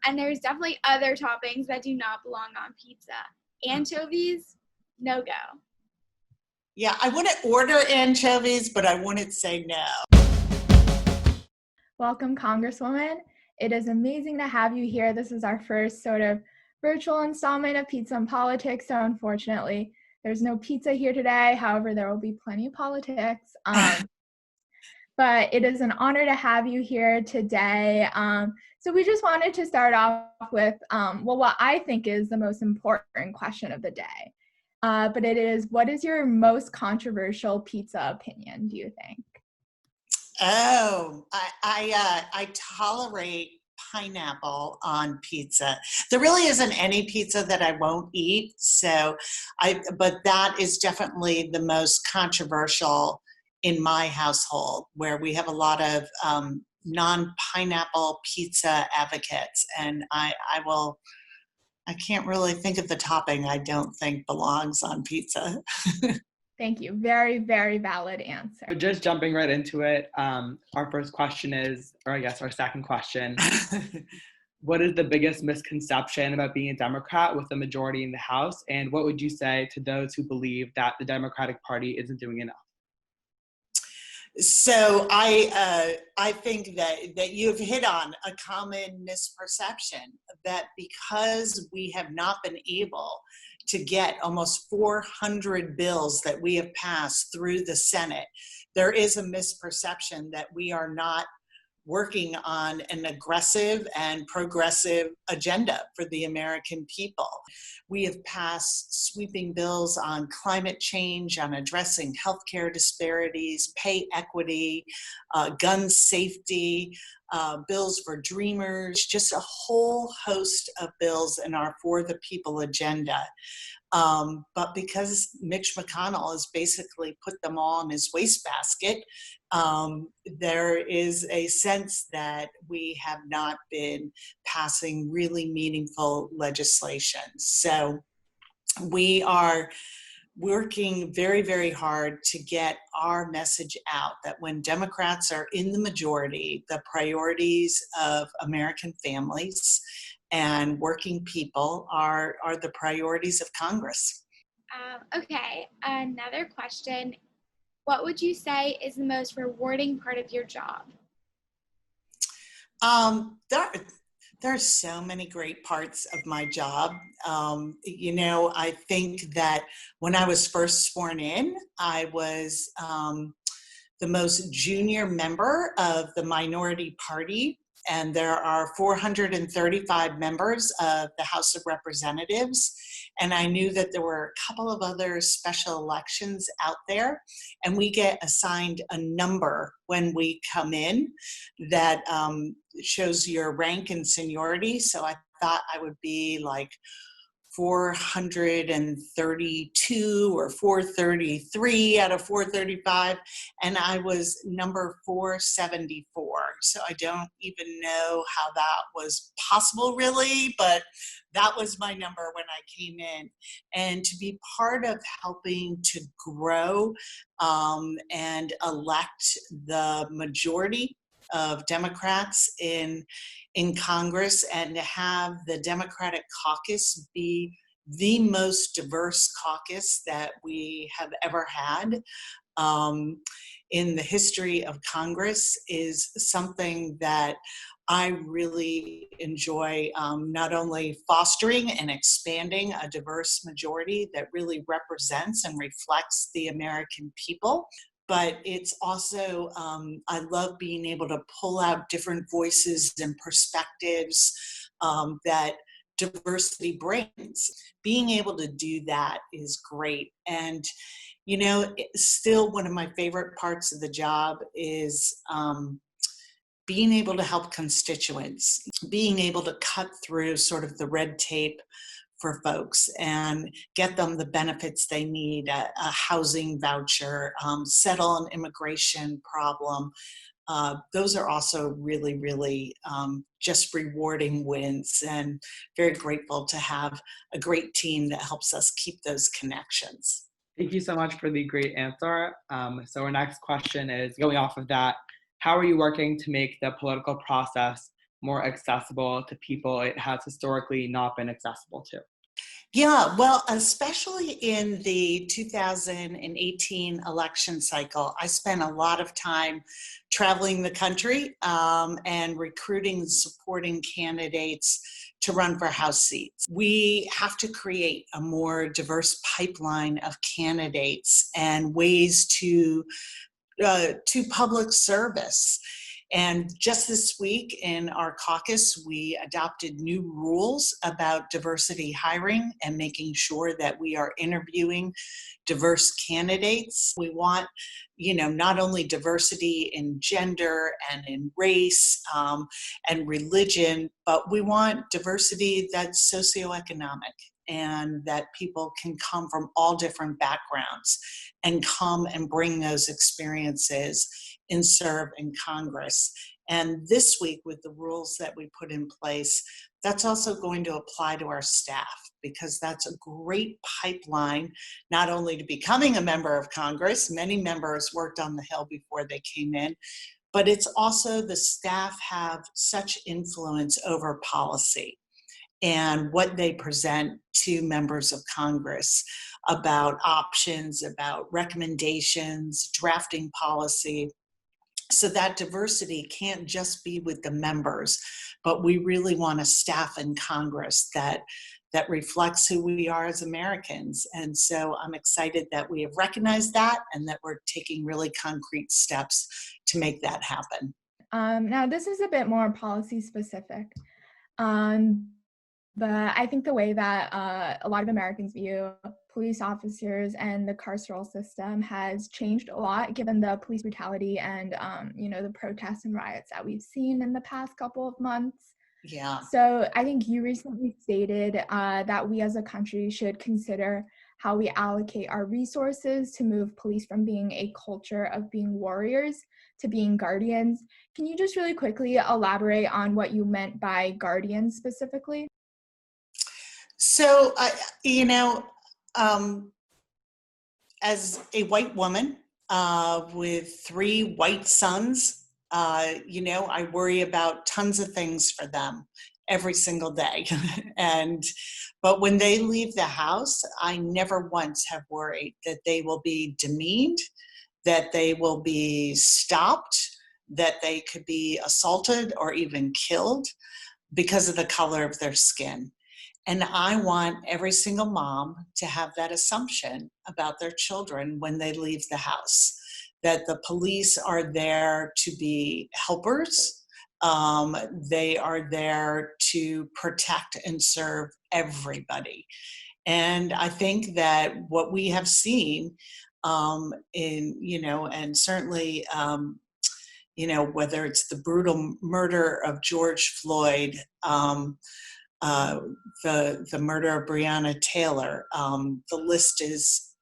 And there's definitely other toppings that do not belong on pizza. Anchovies, no go. Yeah, I wouldn't order anchovies, but I wouldn't say no. Welcome, Congresswoman. It is amazing to have you here. This is our first sort of virtual installment of Pizza and Politics, so unfortunately, there's no pizza here today. However, there will be plenty of politics. But it is an honor to have you here today. So we just wanted to start off with, what I think is the most important question of the day. But it is, what is your most controversial pizza opinion, do you think? Oh, I tolerate pineapple on pizza. There really isn't any pizza that I won't eat. But that is definitely the most controversial in my household, where we have a lot of non-pineapple pizza advocates, and I can't really think of the topping I don't think belongs on pizza. Thank you. Very, very valid answer. Just jumping right into it, our first question is, or I guess our second question, what is the biggest misconception about being a Democrat with a majority in the House? And what would you say to those who believe that the Democratic Party isn't doing enough? So I think that you've hit on a common misperception, that because we have not been able to get almost 400 bills that we have passed through the Senate, there is a misperception that we are not working on an aggressive and progressive agenda for the American people. We have passed sweeping bills on climate change, on addressing healthcare disparities, pay equity, gun safety, bills for dreamers, just a whole host of bills in our For the People agenda. But because Mitch McConnell has basically put them all in his wastebasket, there is a sense that we have not been passing really meaningful legislation. So we are working very, very hard to get our message out that when Democrats are in the majority, the priorities of American families and working people are the priorities of Congress. Okay, another question. What would you say is the most rewarding part of your job? There are so many great parts of my job. I think that when I was first sworn in, I was the most junior member of the minority party, and there are 435 members of the House of Representatives. And I knew that there were a couple of other special elections out there, and we get assigned a number when we come in that shows your rank and seniority. So I thought I would be like 432 or 433 out of 435, and I was number 474. So I don't even know how that was possible really, but that was my number when I came in. And to be part of helping to grow and elect the majority of Democrats in Congress, and to have the Democratic Caucus be the most diverse caucus that we have ever had in the history of Congress is something that I really enjoy, not only fostering and expanding a diverse majority that really represents and reflects the American people, but it's also, I love being able to pull out different voices and perspectives that diversity brings. Being able to do that is great. And, still one of my favorite parts of the job is being able to help constituents, being able to cut through sort of the red tape for folks and get them the benefits they need, a housing voucher, settle an immigration problem. Those are also really, really just rewarding wins, and very grateful to have a great team that helps us keep those connections. Thank you so much for the great answer. So our next question is, going off of that, how are you working to make the political process more accessible to people it has historically not been accessible to? Yeah, well, especially in the 2018 election cycle, I spent a lot of time traveling the country and recruiting and supporting candidates to run for House seats. We have to create a more diverse pipeline of candidates and ways to public service. And just this week in our caucus, we adopted new rules about diversity hiring and making sure that we are interviewing diverse candidates. We want, not only diversity in gender and in race and religion, but we want diversity that's socioeconomic and that people can come from all different backgrounds and come and bring those experiences and serve in Congress. And this week, with the rules that we put in place, that's also going to apply to our staff, because that's a great pipeline, not only to becoming a member of Congress. Many members worked on the Hill before they came in, but it's also the staff have such influence over policy and what they present to members of Congress about options, about recommendations, drafting policy. So that diversity can't just be with the members, but we really want a staff in Congress that reflects who we are as Americans. And so I'm excited that we have recognized that and that we're taking really concrete steps to make that happen. Now, this is a bit more policy specific, but I think the way that a lot of Americans view police officers and the carceral system has changed a lot given the police brutality and, the protests and riots that we've seen in the past couple of months. Yeah. So I think you recently stated that we as a country should consider how we allocate our resources to move police from being a culture of being warriors to being guardians. Can you just really quickly elaborate on what you meant by guardians specifically? So, as a white woman with 3 white sons, I worry about tons of things for them every single day. But when they leave the house, I never once have worried that they will be demeaned, that they will be stopped, that they could be assaulted or even killed because of the color of their skin. And I want every single mom to have that assumption about their children when they leave the house, that the police are there to be helpers. They are there to protect and serve everybody. And I think that what we have seen and certainly, whether it's the brutal murder of George Floyd, the murder of Breonna Taylor. The list is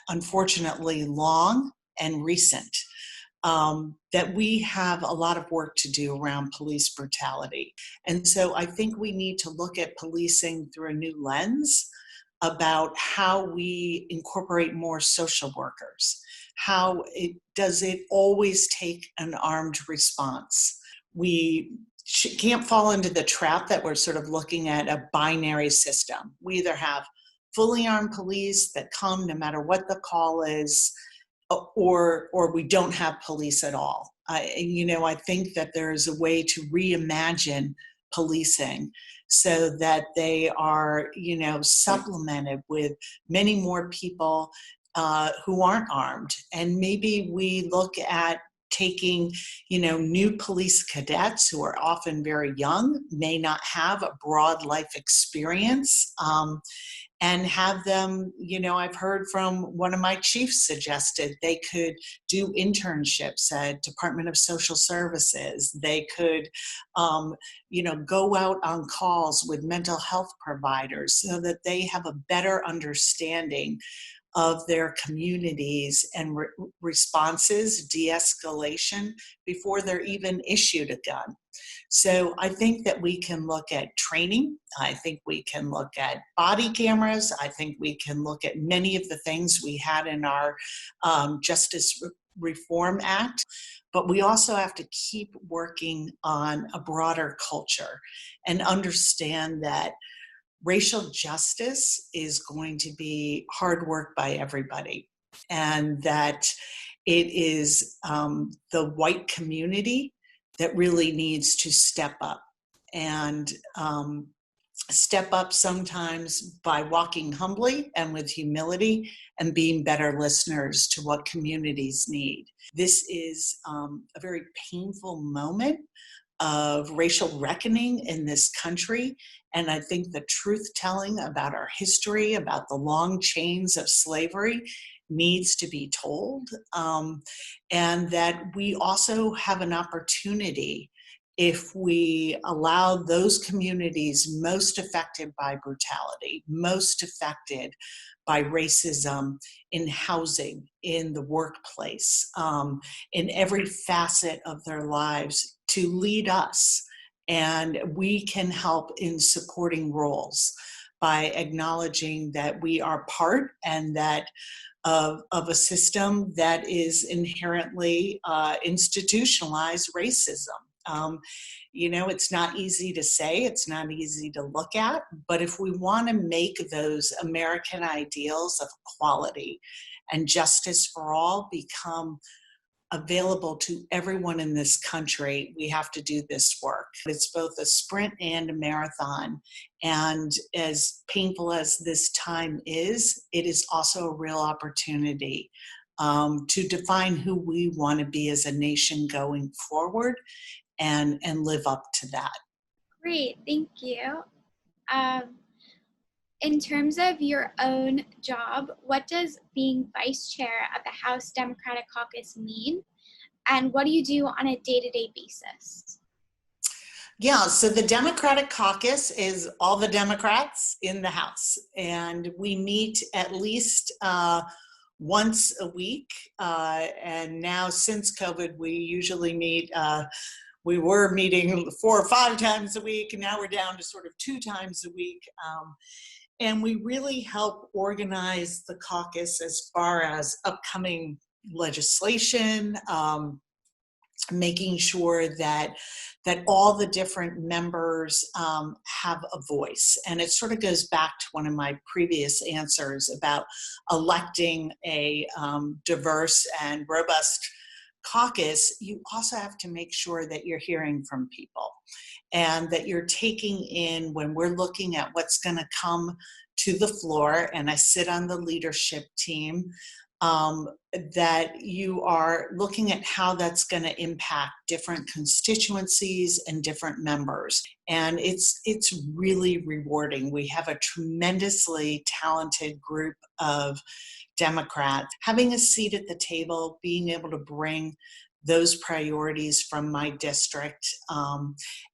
unfortunately long and recent. That we have a lot of work to do around police brutality. And so I think we need to look at policing through a new lens about how we incorporate more social workers. Does it always take an armed response? We can't fall into the trap that we're sort of looking at a binary system. We either have fully armed police that come no matter what the call is, or we don't have police at all. I think that there's a way to reimagine policing so that they are, supplemented with many more people who aren't armed. And maybe we look at taking, new police cadets who are often very young, may not have a broad life experience, and have them, I've heard from one of my chiefs suggested they could do internships at Department of Social Services. They could, go out on calls with mental health providers so that they have a better understanding of their communities and responses, de-escalation, before they're even issued a gun. So I think that we can look at training. I think we can look at body cameras. I think we can look at many of the things we had in our justice Reform Act, but we also have to keep working on a broader culture and understand that racial justice is going to be hard work by everybody, and that it is the white community that really needs to step up and step up sometimes by walking humbly and with humility and being better listeners to what communities need. This is a very painful moment of racial reckoning in this country. And I think the truth telling about our history, about the long chains of slavery, needs to be told. And that we also have an opportunity, if we allow those communities most affected by brutality, most affected by racism, in housing, in the workplace, in every facet of their lives, to lead us. And we can help in supporting roles by acknowledging that we are part and that of a system that is inherently institutionalized racism. It's not easy to say, it's not easy to look at, but if we want to make those American ideals of equality and justice for all become available to everyone in this country, we have to do this work. It's both a sprint and a marathon. And as painful as this time is, it is also a real opportunity to define who we want to be as a nation going forward and live up to that. Great, thank you. In terms of your own job, what does being vice chair of the House Democratic Caucus mean? And what do you do on a day-to-day basis? Yeah, so the Democratic Caucus is all the Democrats in the House, and we meet at least once a week. And now since COVID, we usually meet, we were meeting 4 or 5 times a week, and now we're down to sort of 2 times a week. And we really help organize the caucus as far as upcoming legislation, making sure that all the different members have a voice. And it sort of goes back to one of my previous answers about electing a diverse and robust caucus. You also have to make sure that you're hearing from people and that you're taking in, when we're looking at what's going to come to the floor, and I sit on the leadership team, that you are looking at how that's going to impact different constituencies and different members. And it's really rewarding. We have a tremendously talented group of Democrats. Having a seat at the table, being able to bring those priorities from my district,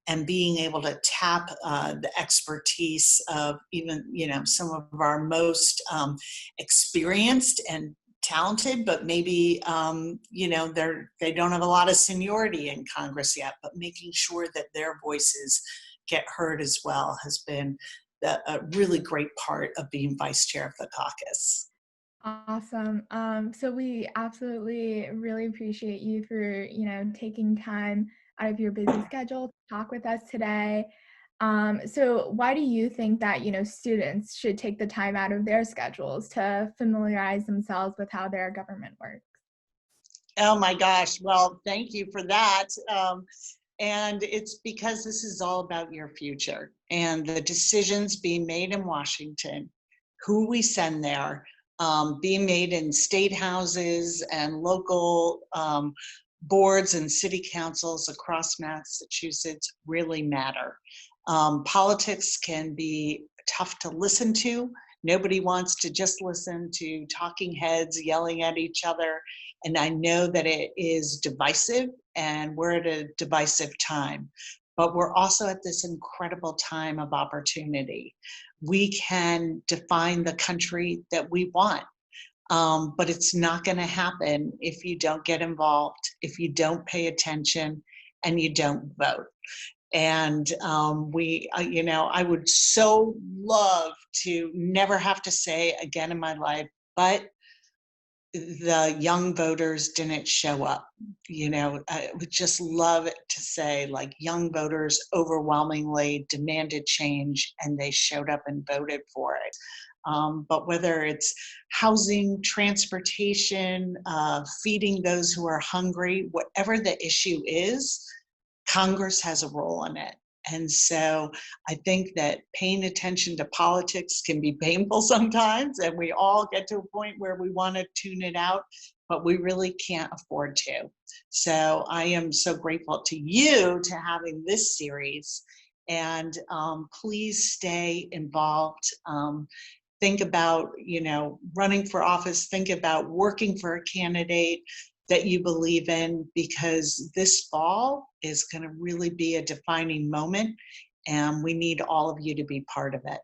and being able to tap the expertise of even, some of our most experienced and talented, but maybe, they don't have a lot of seniority in Congress yet, but making sure that their voices get heard as well has been a really great part of being vice chair of the caucus. Awesome. So we absolutely really appreciate you for, taking time out of your busy schedule to talk with us today. So why do you think that, students should take the time out of their schedules to familiarize themselves with how their government works? Oh my gosh. Well, thank you for that. And it's because this is all about your future and the decisions being made in Washington, who we send there, being made in state houses and local boards and city councils across Massachusetts really matter. Politics can be tough to listen to. Nobody wants to just listen to talking heads yelling at each other. And I know that it is divisive, and we're at a divisive time. But we're also at this incredible time of opportunity. We can define the country that we want. But it's not going to happen if you don't get involved, if you don't pay attention, and you don't vote. And I would so love to never have to say again in my life, but the young voters didn't show up. You know, I would just love it to say, like, young voters overwhelmingly demanded change and they showed up and voted for it. But whether it's housing, transportation, feeding those who are hungry, whatever the issue is, Congress has a role in it. And so I think that paying attention to politics can be painful sometimes, and we all get to a point where we want to tune it out, but we really can't afford to. So I am so grateful to you to having this series, and please stay involved. Think about, you know, running for office, think about working for a candidate that you believe in, because this fall is going to really be a defining moment and we need all of you to be part of it.